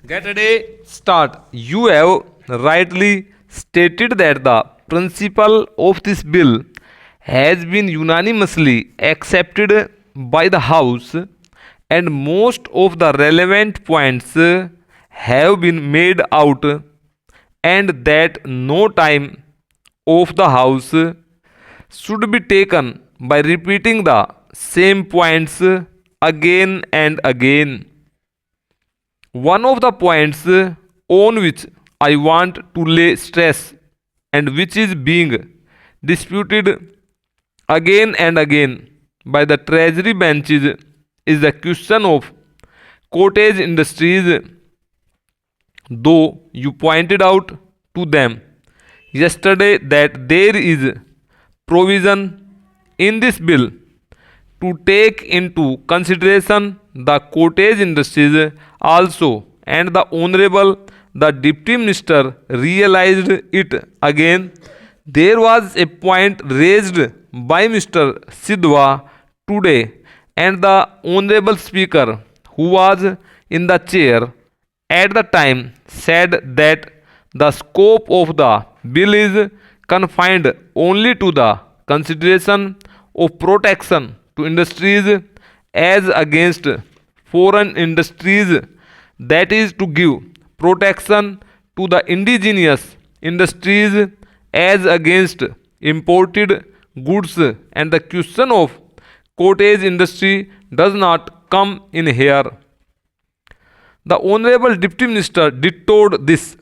Get a day start. You have rightly stated that the principle of this bill has been unanimously accepted by the House, and most of the relevant points have been made out, and that no time of the House should be taken by repeating the same points again and again. One of the points on which I want to lay stress and which is being disputed again and again by the treasury benches is the question of cottage industries. Though you pointed out to them yesterday that there is provision in this bill to take into consideration the cottage industries also, and the honorable the deputy minister realized it again. There was a point raised by Mr. Sidhwa today, and the honorable speaker who was in the chair at the time said that the scope of the bill is confined only to the consideration of protection to industries as against foreign industries, that is to give protection to the indigenous industries as against imported goods, and the question of cottage industry does not come in here. The honorable deputy minister detoured this.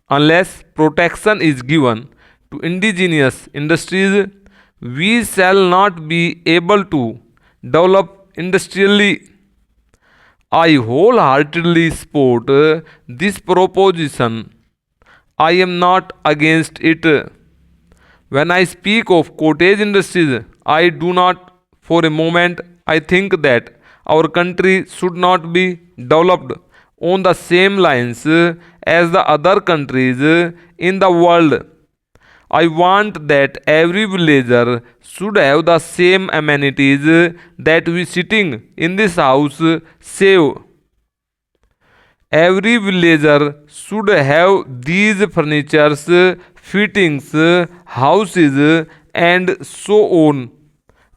Unless protection is given to indigenous industries, we shall not be able to develop industrially. I wholeheartedly support this proposition. I am not against it. When I speak of cottage industries, I do not for a moment I think that our country should not be developed on the same lines as the other countries in the world. I want that every villager should have the same amenities that we sitting in this house save. Every villager should have these furnitures, fittings, houses, and so on.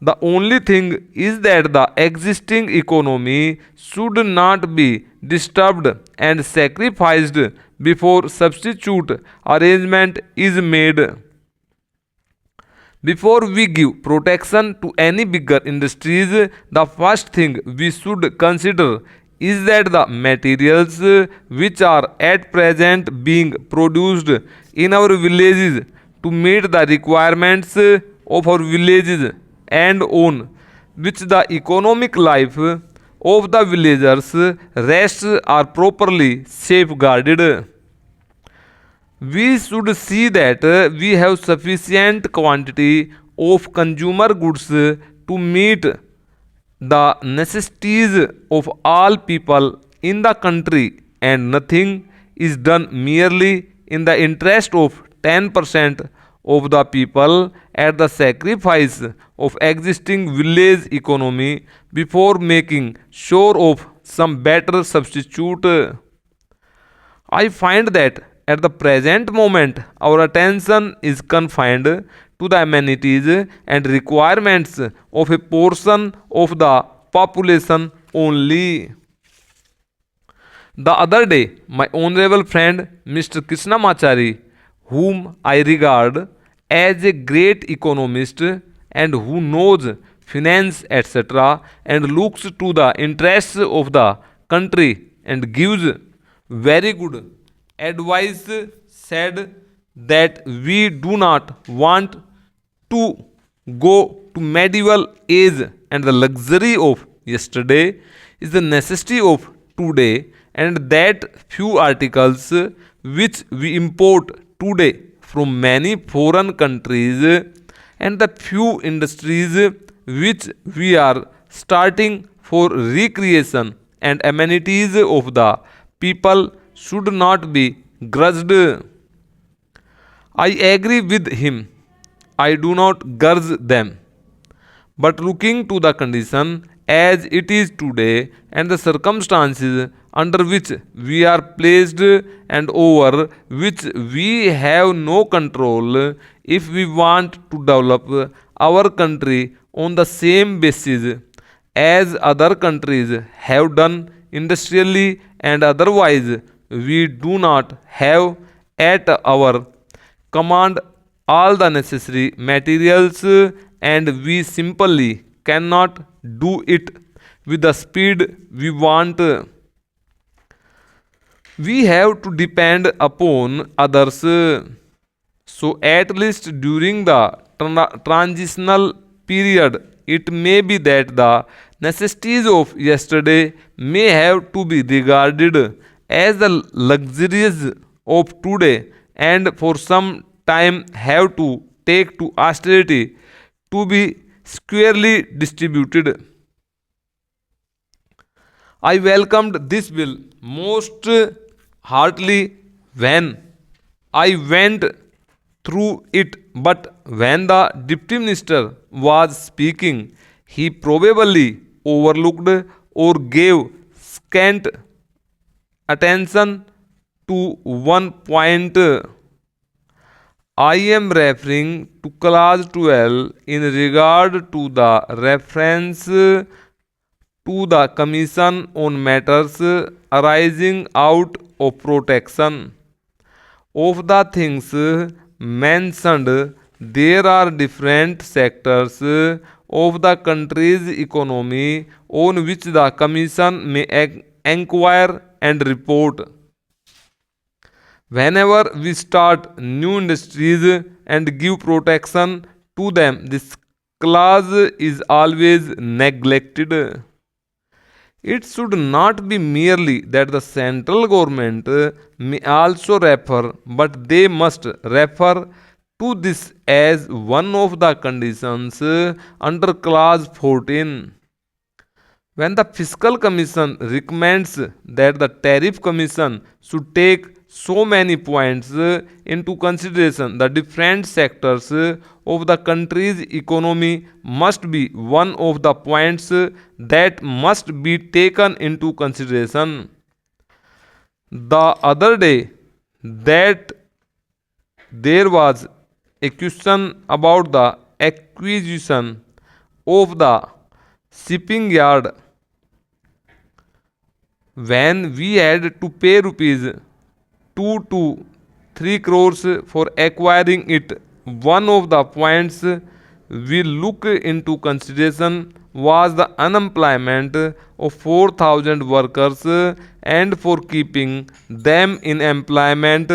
The only thing is that the existing economy should not be disturbed and sacrificed before substitute arrangement is made. Before we give protection to any bigger industries, the first thing we should consider is that the materials which are at present being produced in our villages to meet the requirements of our villages and on which the economic life of the villagers rests are properly safeguarded. We should see that we have sufficient quantity of consumer goods to meet the necessities of all people in the country, and nothing is done merely in the interest of 10% of the people at the sacrifice of existing village economy before making sure of some better substitute. I find that at the present moment our attention is confined to the amenities and requirements of a portion of the population only. The other day, my honorable friend Mr. Krishnamachari, whom I regard as a great economist and who knows finance etc., and looks to the interests of the country and gives very good advice, said that we do not want to go to medieval age, and the luxury of yesterday is the necessity of today, and that few articles which we import today from many foreign countries and the few industries which we are starting for recreation and amenities of the people should not be grudged. I agree with him. I do not grudge them. But looking to the condition as it is today and the circumstances, under which we are placed and over which we have no control, if we want to develop our country on the same basis as other countries have done industrially and otherwise, we do not have at our command all the necessary materials and we simply cannot do it with the speed we want. We have to depend upon others. So, at least during the transitional period, it may be that the necessities of yesterday may have to be regarded as the luxuries of today, and for some time have to take to austerity to be squarely distributed. I welcomed this bill most heartily when I went through it, but when the Deputy Minister was speaking, he probably overlooked or gave scant attention to one point. I am referring to clause 12 in regard to the reference to the Commission on matters arising out of protection. Of the things mentioned, there are different sectors of the country's economy on which the Commission may inquire and report. Whenever we start new industries and give protection to them, this clause is always neglected. It should not be merely that the central government may also refer, but they must refer to this as one of the conditions under clause 14. When the Fiscal Commission recommends that the Tariff Commission should take so many points into consideration, the different sectors of the country's economy must be one of the points that must be taken into consideration. The other day, that there was a question about the acquisition of the shipping yard when we had to pay rupees 2 to 3 crores for acquiring it. One of the points we look into consideration was the unemployment of 4,000 workers, and for keeping them in employment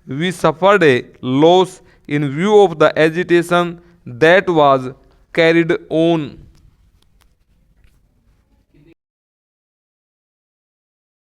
we suffered a loss in view of the agitation that was carried on.